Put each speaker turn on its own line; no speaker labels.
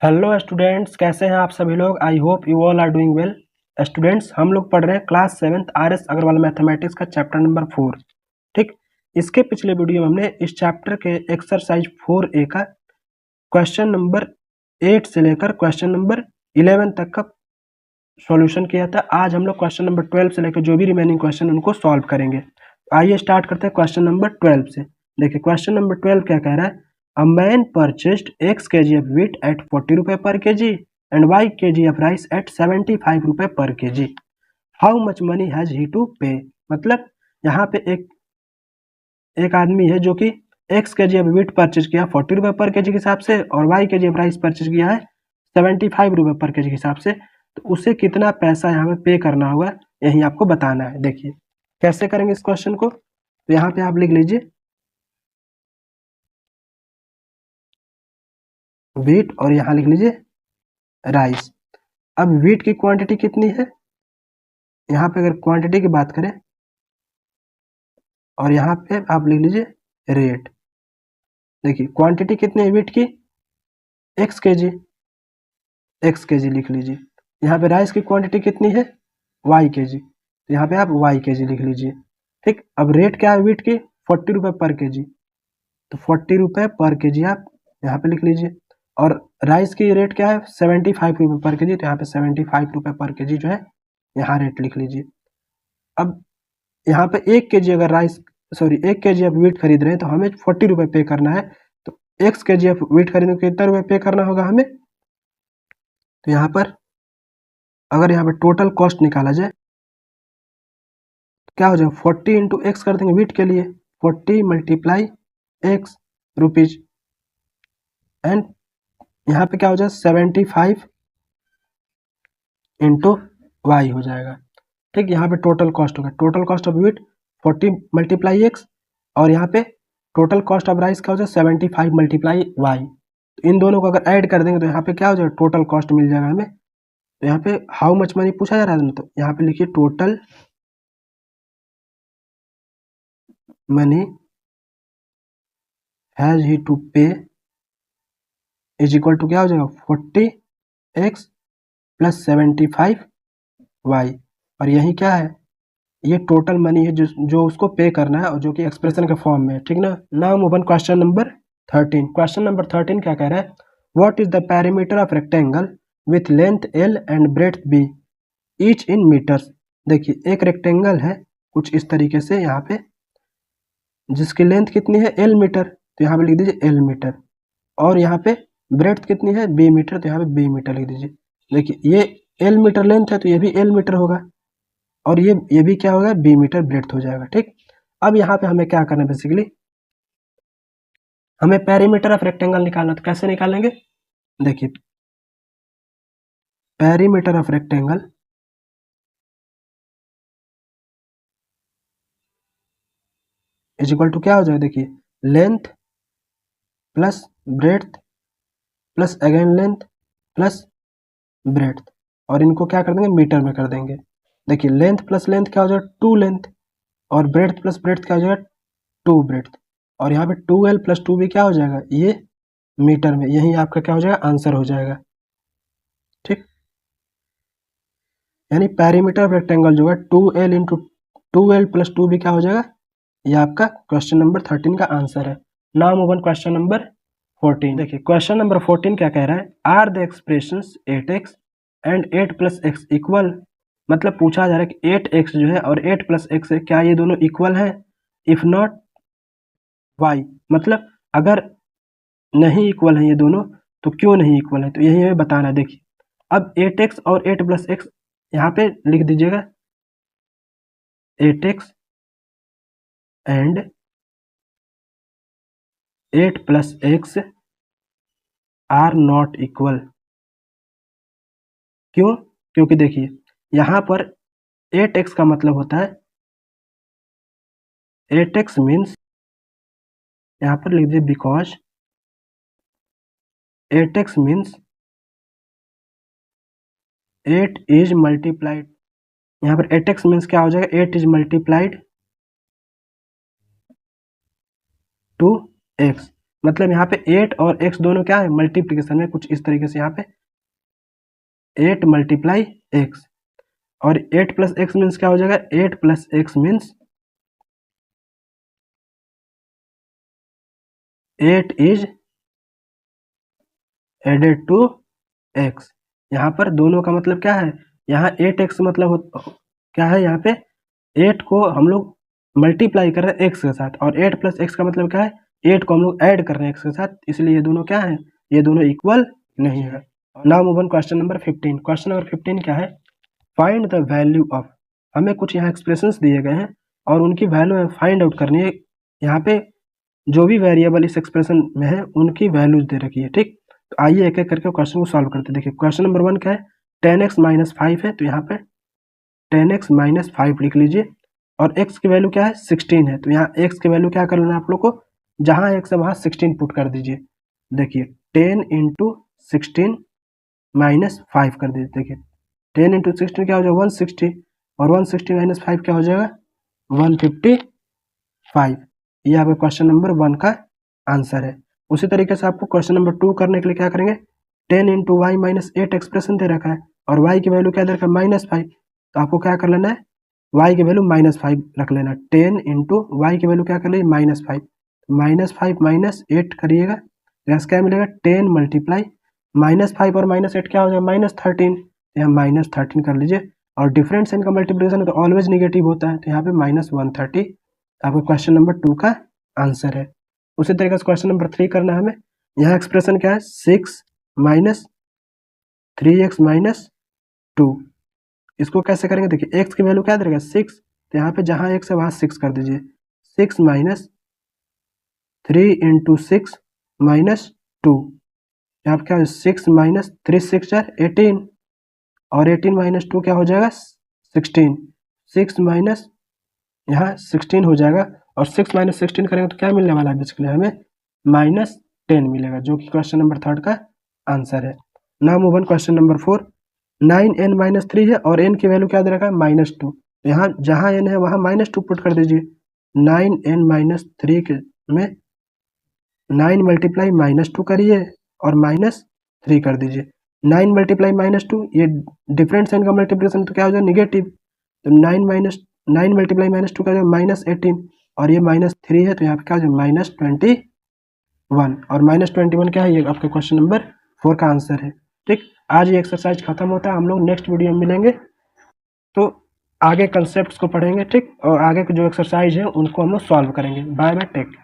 Hello students, कैसे हैं आप सभी लोग। I hope you all are doing well. Students, हम लोग पढ़ रहे हैं class 7th RS Agarwal mathematics का चैप्टर नंबर 4। ठीक, इसके पिछले वीडियो में हमने इस चैप्टर के एक्सरसाइज 4A का क्वेश्चन नंबर 8 से लेकर क्वेश्चन नंबर 11 तक का सॉल्यूशन किया था। आज हम लोग क्वेश्चन नंबर 12 से लेकर जो भी रिमेनिंग क्वेश्चन उनको सॉल्व करेंगे। आइए स्टार्ट करते हैं क्वेश्चन नंबर 12 से। देखिए क्वेश्चन नंबर 12 क्या कह रहा है। A man purchased x kg of wheat at 40 रुपए पर kg and y kg of rice at 75 रुपए पर kg. How much money has he to pay. मतलब यहाँ पे एक आदमी है जो कि x kg of wheat purchase किया 40 रुपए पर kg के हिसाब से और y kg of rice purchase किया है 75 रुपए पर kg के हिसाब से। तो उसे कितना पैसा यहाँ पे करना होगा, यही आपको बताना है। देखिए कैसे करेंगे इस क्वेश्चन को। तो यहाँ पे आप लिख लीजिए व्हीट और यहाँ लिख लीजिए राइस। अब व्हीट की क्वांटिटी कितनी है, यहाँ पे अगर क्वांटिटी की बात करें और यहाँ पे आप लिख लीजिए रेट। देखिए क्वांटिटी कितनी है व्हीट की, x kg लिख लीजिए। यहाँ पे राइस की क्वांटिटी कितनी है, y kg, तो यहाँ पे आप y kg लिख लीजिए। ठीक, अब रेट क्या है व्हीट की, 40 रुपए पर kg, तो 40 रुपए पर kg आप यहाँ पे लिख लीजिए। और राइस की रेट क्या है, 75 रुपए पर kg, तो यहाँ पे 75 रुपए पर kg जो है यहाँ रेट लिख लीजिए। अब यहाँ पे 1 kg अगर राइस 1 kg आप व्हीट खरीद रहे हैं तो हमें 40 रुपए पे करना है। तो x kg आप व्हीट खरीदने को कितना रुपए पे करना होगा हमें। तो यहाँ पर अगर यहाँ पे टोटल कॉस्ट निकाला जाए तो क्या हो जाएगा, 40 इंटू एक्स कर देंगे व्हीट के लिए, 40 मल्टीप्लाई एक्स रुपीज, एंड यहाँ पे क्या हो जाएगा 75 इंटू वाई हो जाएगा। ठीक, यहाँ पे टोटल कॉस्ट होगा, total cost of wheat 40 multiply x, और यहाँ पे टोटल कॉस्ट ऑफ राइस क्या हो जाएगा 75 मल्टीप्लाई वाई। तो इन दोनों को अगर ऐड कर देंगे तो यहाँ पे क्या हो जाएगा, टोटल कॉस्ट मिल जाएगा हमें। तो यहाँ पे हाउ मच मनी पूछा जा रहा है ना, तो यहाँ पे लिखिए total money has he to pay is equal to क्या हो जाएगा 40x प्लस 75y। और यही क्या है, ये टोटल मनी है जो उसको पे करना है और जो कि एक्सप्रेशन के फॉर्म में है। ठीक ना। Now move on question number 13। Question number 13 क्या कह रहा है, what is the perimeter of rectangle with length l and breadth b each in metres. देखिए एक रेक्टेंगल है कुछ इस तरीके से यहाँ पे, जिसकी लेंथ कितनी है l मीटर, तो यहाँ पे लिख दीजिए l मीटर, और यहाँ पे ब्रेड्थ कितनी है b मीटर, तो यहाँ पे b मीटर लिख दीजिए। देखिए ये l मीटर लेंथ है तो ये भी l मीटर होगा, और ये भी क्या होगा, b मीटर ब्रेड्थ हो जाएगा। ठीक, अब यहाँ पे हमें क्या करना है, बेसिकली हमें पेरीमीटर ऑफ रेक्टेंगल निकालना। तो कैसे निकालेंगे, देखिए perimeter of rectangle is equal to क्या हो जाएगा, देखिए length plus breadth plus again length plus breadth, और इनको क्या कर देंगे, मीटर में कर देंगे। देखिए लेंथ प्लस लेंथ क्या हो जाएगा 2 लेंथ, और ब्रेड्थ प्लस ब्रेड्थ क्या हो जाएगा 2 ब्रेड्थ, और यहाँ पे 2l प्लस 2b क्या हो जाएगा, ये मीटर में, यही आपका क्या हो जाएगा, आंसर हो जाएगा। ठीक, यानी पेरीमीटर ऑफ रेक्टेंगल जो है 2l into 2l plus 2b क्या हो जाएगा, ये आपका क्वेश्चन नंबर 13 का आंसर है। Now move on question number 14। देखिए क्वेश्चन नंबर 14 क्या कह रहा है, are the expressions 8x and 8 plus X equal. मतलब पूछा जा रहा है कि 8x जो है और 8 प्लस एक्स है, क्या ये दोनों इक्वल है, इफ नॉट वाई। मतलब अगर नहीं इक्वल है ये दोनों तो क्यों नहीं इक्वल है, तो यही हमें बताना है। देखिए अब 8x और 8 प्लस एक्स यहाँ पे लिख दीजिएगा, 8x and 8 plus X are not equal. क्यों, क्योंकि देखिए यहाँ पर 8x का मतलब होता है 8x मीन्स, यहाँ पर लिख दीजिए because 8x means 8 is multiplied, यहाँ पर 8x मीन्स क्या हो जाएगा, 8 इज मल्टीप्लाइड टू x। मतलब यहाँ पे 8 और x दोनों क्या है, मल्टीप्लीकेशन में, कुछ इस तरीके से यहाँ पे 8 मल्टीप्लाई x, और 8 प्लस एक्स मीन्स क्या हो जाएगा, 8 plus X means 8 is added to x। यहाँ पर दोनों का मतलब क्या है, यहाँ 8x मतलब क्या है, यहाँ पे 8 को हम लोग मल्टीप्लाई कर रहे हैं x के साथ, और 8 प्लस एक्स का मतलब क्या है, 8 को हम लोग ऐड कर रहे हैं x के साथ, इसलिए ये दोनों क्या है, ये दोनों इक्वल नहीं है। Now move on question number 15। Question number 15 क्या है, फाइंड द वैल्यू ऑफ, हमें कुछ यहाँ एक्सप्रेशंस दिए गए हैं और उनकी वैल्यू फाइंड आउट करनी है। यहाँ पे जो भी वेरिएबल इस एक्सप्रेशन में है उनकी वैल्यूज दे रखी है, ठीक। तो आइए एक एक करके क्वेश्चन को सॉल्व करते हैं। देखिए क्वेश्चन नंबर 1 क्या है, 10x माइनस 5 है, तो यहाँ पे 10x माइनस 5 लिख लीजिए, और x की वैल्यू क्या है, 16 है, तो यहाँ x की वैल्यू क्या कर लेना आप लोग को, जहाँ x है वहाँ 16 पुट कर दीजिए। देखिए 10 इंटू 16 माइनस 5 कर दीजिए। देखिए 10 इंटू 16 क्या हो जाएगा, 160, और 160 माइनस 5 क्या हो जाएगा, 155। ये आपका क्वेश्चन नंबर 1 का आंसर है। उसी तरीके से आपको क्वेश्चन नंबर 2 करने के लिए क्या करेंगे, 10 इंटू वाई माइनस 8 एक्सप्रेशन दे रखा है, और y की वैल्यू क्या दे रखा है, -5, तो आपको क्या कर लेना है, y की वैल्यू -5 रख लेना। 10 इंटू वाई की वैल्यू क्या कर लीजिए, -5, -5 माइनस 8 करिएगा, तो क्या मिलेगा, 10 मल्टीप्लाई -5 और -8 क्या हो जाएगा, -13, यहाँ -13 कर लीजिए, और डिफरेंस इनका मल्टीप्लिकेशन है तो ऑलवेज निगेटिव होता है, तो यहाँ पे -130 आपका क्वेश्चन नंबर 2 का आंसर है। उसी तरीके से क्वेश्चन नंबर 3 करना है हमें। यहाँ एक्सप्रेशन क्या है, 6 माइनस 3x माइनस 2, इसको कैसे करेंगे, देखिए x की वैल्यू क्या दे देगा, 6, तो यहाँ पे जहाँ x है वहाँ 6 कर दीजिए, 6 माइनस 3 इंटू 6 माइनस 2, यहाँ पे क्या है, 6 माइनस 3 6 18, और 18 माइनस 2 क्या हो जाएगा, 16, 6 माइनस यहाँ 16 हो जाएगा, और 6 माइनस 16 करेंगे तो क्या मिलने वाला है, बेसिकली हमें -10 मिलेगा, जो कि क्वेश्चन नंबर 3 का आंसर है। Now move on question number 4। 9n minus 3 है, और n की वैल्यू क्या दे रखा है, -2, यहाँ जहाँ n है वहाँ -2 पुट कर दीजिए। 9n माइनस 3 के में 9 मल्टीप्लाई -2 करिए और -3 कर दीजिए। 9 मल्टीप्लाई -2, ये डिफरेंट साइन का मल्टीप्लिकेशन तो क्या हो जाएगा, निगेटिव, तो 9 मल्टीप्लाई -2 का जो -18, और ये -3 है, तो यहाँ पे क्या हो जाएगा, -21, और -21 क्या है, ये आपका क्वेश्चन नंबर 4 का आंसर है, ठीक। आज ये एक्सरसाइज खत्म होता है, हम लोग नेक्स्ट वीडियो में मिलेंगे, तो आगे कंसेप्ट को पढ़ेंगे, ठीक, और आगे के जो एक्सरसाइज है उनको हम लोग सॉल्व करेंगे। Bye bye, take.